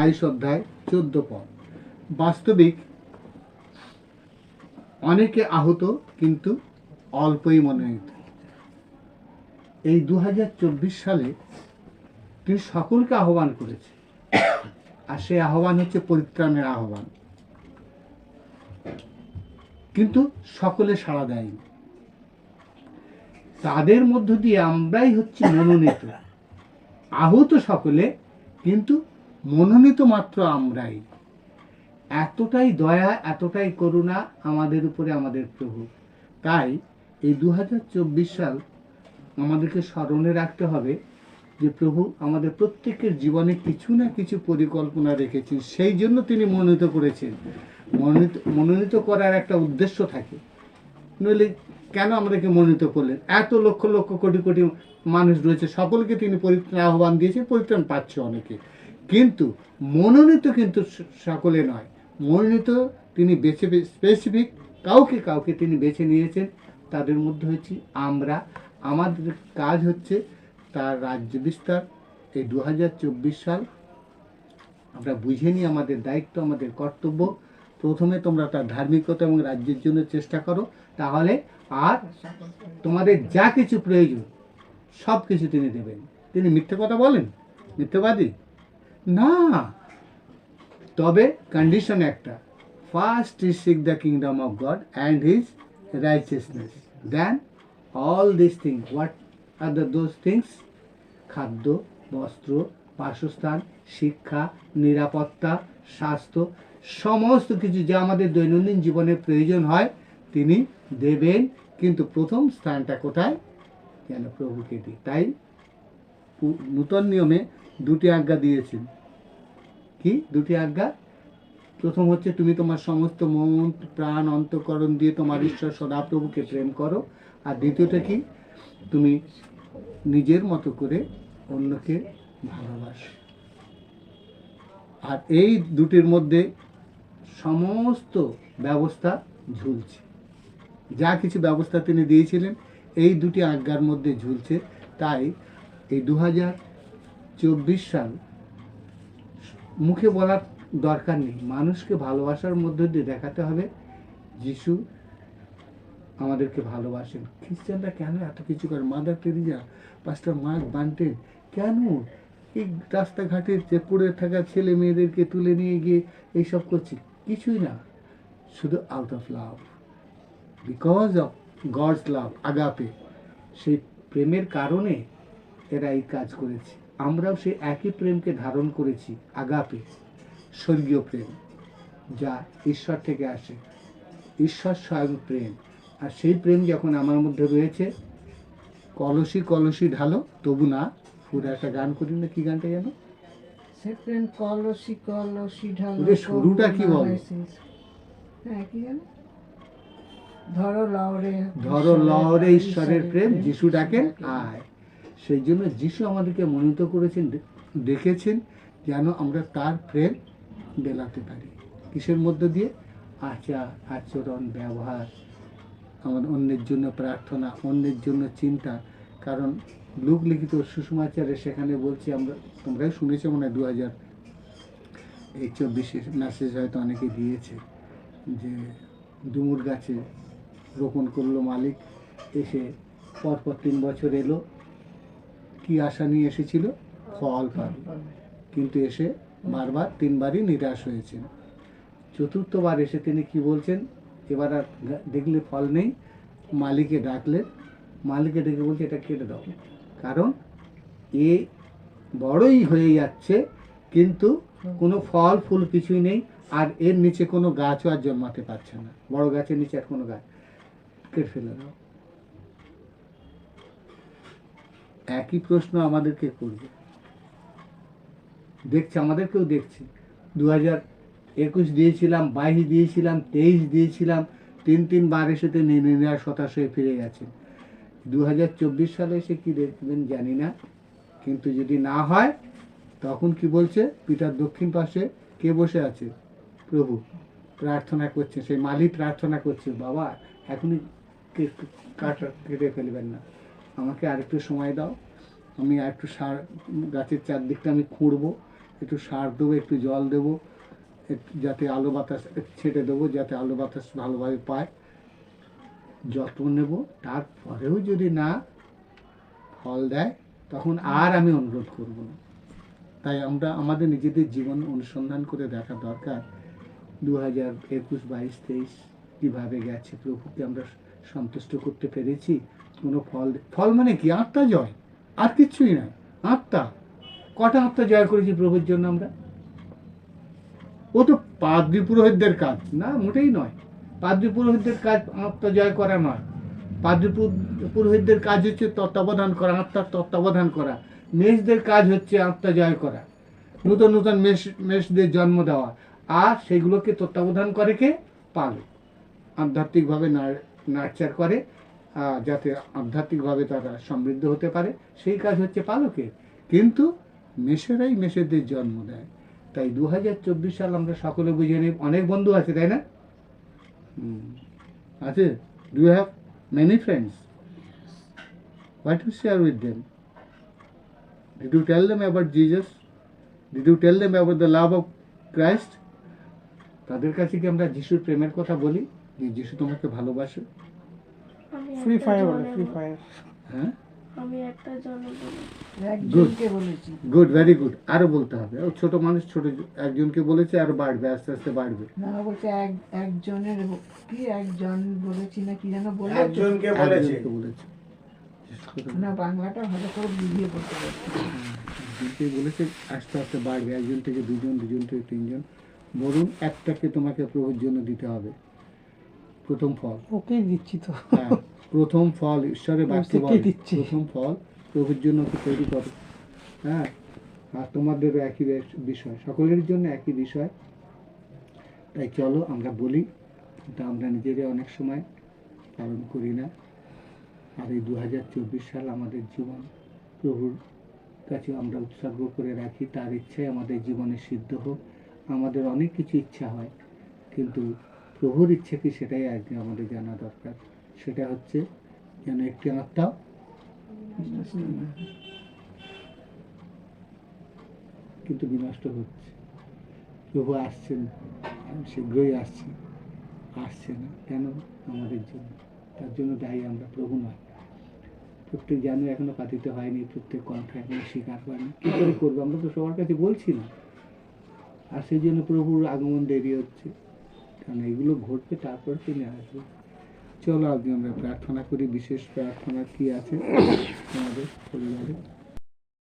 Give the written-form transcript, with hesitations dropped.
22 অধ্যায় 14 পদ। বাস্তবিক অনেকে আহত, কিন্তু অল্পই মনোনীত। এই 2024 সালে তিনি সকলকে আহ্বান করেছে, আর সেই আহ্বান হচ্ছে পরিত্রাণের আহ্বান, কিন্তু সকলে সাড়া দেয়নি। তাদের মধ্য দিয়ে আমরাই হচ্ছে মনোনীত। আহত সকলে, কিন্তু মনোনীত মাত্র আমরাই। এতটাই দয়া, এতটাই করুণা আমাদের উপরে আমাদের প্রভু। তাই এই 2024 সাল আমাদেরকে স্মরণে রাখতে হবে যে প্রভু আমাদের প্রত্যেকের জীবনে কিছু না কিছু পরিকল্পনা রেখেছেন, সেই জন্য তিনি মনোনীত করেছেন। মনোনীত করার একটা উদ্দেশ্য থাকে, নইলে কেন আমাদেরকে মনোনীত করলেন? এত লক্ষ লক্ষ কোটি কোটি মানুষ রয়েছে, সকলকে তিনি পরিত্রাণ আহ্বান দিয়েছেন, পরিত্রাণ পাচ্ছে অনেকে, কিন্তু মনোনীত কিন্তু সকলে নয়। মনোনীত তিনি বেছে স্পেসিফিক কাউকে কাউকে তিনি বেছে নিয়েছেন, তাদের মধ্যে হচ্ছে আমরা। আমাদের কাজ হচ্ছে তার রাজ্য বিস্তার। এই 2024 সাল আমরা বুঝে নিই আমাদের দায়িত্ব, আমাদের কর্তব্য। প্রথমে তোমরা তার ধার্মিকতা এবং রাজ্যের জন্য চেষ্টা করো, তাহলে আর তোমাদের যা কিছু প্রয়োজন সব কিছু তিনি দেবেন। তিনি মিথ্যে কথা বলেন? মিথ্যেবাদী না। তবে কন্ডিশন একটা, first is seek the kingdom of God and his righteousness, then all this things. What are those things? খাদ্য, বস্ত্র, বাসস্থান, শিক্ষা, নিরাপত্তা, স্বাস্থ্য, সমস্ত কিছু যা আমাদের দৈনন্দিন জীবনে প্রয়োজন হয় তিনি দেবেন। কিন্তু প্রথম স্থানটা কোথায়? যেন প্রভুকে দিই। তাই নূতন নিয়মে দুটি আজ্ঞা দিয়েছেন। কি দুটি আজ্ঞা? প্রথম হচ্ছে তুমি তোমার সমস্ত মন, প্রাণ, অন্তঃকরণ দিয়ে তোমার ঈশ্বর সদাপ্রভুকে প্রেম করো। আর দ্বিতীয়টা কি? তুমি নিজের মতো করে অন্যকে ভালোবাসো। আর এই দুটির মধ্যে সমস্ত ব্যবস্থা ঝুলছে। যা কিছু ব্যবস্থা তিনি দিয়েছিলেন এই দুটি আজ্ঞার মধ্যে ঝুলছে। তাই এই 2024 সাল মুখে বলার দরকার নেই, মানুষকে ভালোবাসার মধ্য দিয়ে দেখাতে হবে যিশু আমাদেরকে ভালোবাসেন। খ্রিস্টানরা কেন এত কিছু করে? মাদার টেরিজা, পাস্টার মার্ক বান্টেন কেন এই রাস্তাঘাটের যে পড়ে থাকা ছেলে মেয়েদেরকে তুলে নিয়ে গিয়ে এইসব করছে? কিছুই না, শুধু out of love, because of God's love, agape. সেই প্রেমের কারণে এরা এই কাজ করেছে। আমরাও সেই একই প্রেমকে ধারণ করেছি, আগাপে, স্বর্গীয় প্রেম, যা ঈশ্বর থেকে আসে। ঈশ্বর স্বয়ং প্রেম। আর সেই প্রেম যখন আমার মধ্যে রয়েছে, কলসি কলসি ঢালো তবু না ফুরে। একটা গান করি না, কি গানটা যেন? সে প্রেম কলসি কলসি ঢালো। ওদের শুরুটা কি বল? হ্যাঁ, কি জানো? ধরো লহরে, ধরো লহরে ঈশ্বরের প্রেম, যিশু ডাকেন আয়। সেই জন্য যিশু আমাদেরকে মনোনীত করেছেন, ডেকেছেন যেন আমরা তার প্রেম বেলাতে পারি। কিসের মধ্য দিয়ে? আচার, আচরণ, ব্যবহার, আমাদের অন্যের জন্য প্রার্থনা, অন্যের জন্য চিন্তা। কারণ লুক লিখিত সুসমাচারে সেখানে বলছি, আমরা তোমরাই শুনেছো মনে হয় 2024 মেসেজ হয়তো অনেকে দিয়েছে, যে ডুমুর গাছে রোপণ করলো মালিক, এসে পরপর 3 বছর এলো, কি আশা নিয়ে এসেছিল? ফল পাবে, কিন্তু এসে বারবার 3বারই নিরাশ হয়েছেন। চতুর্থবার এসে তিনি কি বলছেন? এবার আর দেখলে ফল নেই, মালিকে ডাকলেন। মালিকে ডেকে বলছে এটা কেটে দাও, কারণ এ বড়ই হয়ে যাচ্ছে কিন্তু কোনো ফল ফুল কিছুই নেই, আর এর নিচে কোনো গাছও আর জন্মাতে পারছে না, বড় গাছের নিচে আর কোনো গাছ, কেটে ফেলে দাও। একই প্রশ্ন আমাদেরকে করবে, দেখছে, আমাদেরকেও দেখছে। 2021 দিয়েছিলাম, 22 দিয়েছিলাম, 23 দিয়েছিলাম, 3বার এসে নিরাশ হতাশ হয়ে ফিরে গেছে। 2024 সালে এসে কি দেখবেন জানি না, কিন্তু যদি না হয় তখন কি বলছে? পিতার দক্ষিণ পাশে কে বসে আছে? প্রভু প্রার্থনা করছে, সেই মালি প্রার্থনা করছে, বাবা এখনই কেটে ফেলবেন না, আমাকে আরেকটু সময় দাও, আমি আরেকটু গাছের চারদিকটা আমি খুঁড়বো, একটু সার দেবো, একটু জল দেবো, যাতে আলো বাতাস ছেটে দেবো, যাতে আলো বাতাস ভালোভাবে পায়, যত্ন নেব। তারপরেও যদি না ফল দেয় তখন আর আমি অনুরোধ করব না। তাই আমরা আমাদের নিজেদের জীবন অনুসন্ধান করে দেখা দরকার। 2021, 22, 23 কীভাবে গেছে, প্রভুকে আমরা সন্তুষ্ট করতে পেরেছি? কোনো ফল মানে কি? আত্মা জয়, আর কিচ্ছুই না। আত্মা, কটা আত্মা জয় করেছি প্রভুর জন্য আমরা? ও তো পাদ্রী পুরোহিতদের কাজ না, মোটেই নয়। পাদ্রী পুরোহিতদের কাজ আত্মা জয় করা নয়। পাদ্রী পুরোহিতদের কাজ হচ্ছে তত্ত্বাবধান করা, আত্মার তত্ত্বাবধান করা। মেষদের কাজ হচ্ছে আত্মা জয় করা, নূতন নূতন মেষদের জন্ম দেওয়া, আর সেগুলোকে তত্ত্বাবধান করে কে? পালক। আধ্যাত্মিকভাবে নার্চার করে, যাতে আধ্যাত্মিকভাবে তারা সমৃদ্ধ হতে পারে, সেই কাজ হচ্ছে পালকের। কিন্তু মেষেরাই মেষেদের জন্ম দেয়। তাই 2024 সাল আমরা সকলে বুঝে নিই। অনেক বন্ধু আছে, তাই না? আছে? Do you have many friends? What you share with them? Did you tell them about Jesus? Did you tell them about the love of Christ? তাদের কাছে কি আমরা যিশুর প্রেমের কথা বলি, যে যিশু তোমাকে ভালোবাসে? ফ্রি ফায়ার বলে, ফ্রি ফায়ার। হ্যাঁ, আমি একটা জন বলি। একজনকে বলেছি। Good, very good. আরো বলতে হবে। ও ছোট মানুষ, ছোট একজনকে বলেছে, আরো বাড়বে, আস্তে আস্তে বাড়বে। না, বলছে একজনের কি, একজন বলেছি না কি যেন বলে, একজনকে বলেছে। একজনকে বলেছে। না বাংলাটা ভালো করে বুঝিয়ে বলতে পারছি না। একজনকে বলেছে, আস্তে আস্তে বাড়বে। একজন থেকে দুজন, দুজন থেকে তিনজন। বরং একটাকে তোমাকে প্রভুর জন্য দিতে হবে, প্রথম ফল। ওকেই দিচ্ছি তো। হ্যাঁ, প্রথম ফল ঈশ্বরের বাক্য ওকে বলে, দিচ্ছি। প্রথম ফল প্রভুর জন্য কি তৈরি করো। হ্যাঁ, আর তোমাদেরও একই বিষয়, সকলের জন্য একই বিষয়। তাই চলো আমরা বলি, কিন্তু আমরা নিজেরাই অনেক সময় পালন করি না। আর এই 2024 সাল আমাদের জীবন প্রভুর কাছে আমরা উৎসর্গ করে রাখি। তার ইচ্ছাই আমাদের জীবনে সিদ্ধ হোক। আমাদের অনেক কিছু ইচ্ছা হয়, কিন্তু প্রভুর ইচ্ছে কি সেটাই আজকে আমাদের জানা দরকার। সেটা হচ্ছে যেন একটি আত্মা কিন্তু বিনষ্ট হচ্ছে। প্রভু আসছেন, শীঘ্রই আসছে না কেন? আমাদের জন্য। তার জন্য দায়ী আমরা, প্রভু নয়। প্রত্যেক জানু এখনো পাতিত হয়নি, প্রত্যেক কণ্ঠ এখনো স্বীকার হয়নি। কি করে করবো? আমরা তো সবার কাছে বলছি না। আর সেই জন্য প্রভুর আগমন দেরি হচ্ছে, কারণ এগুলো ঘটবে, তারপর তিনি আসবে। চলো আজকে আমরা প্রার্থনা করি। বিশেষ প্রার্থনা কি আছে আমাদের পরিবারে?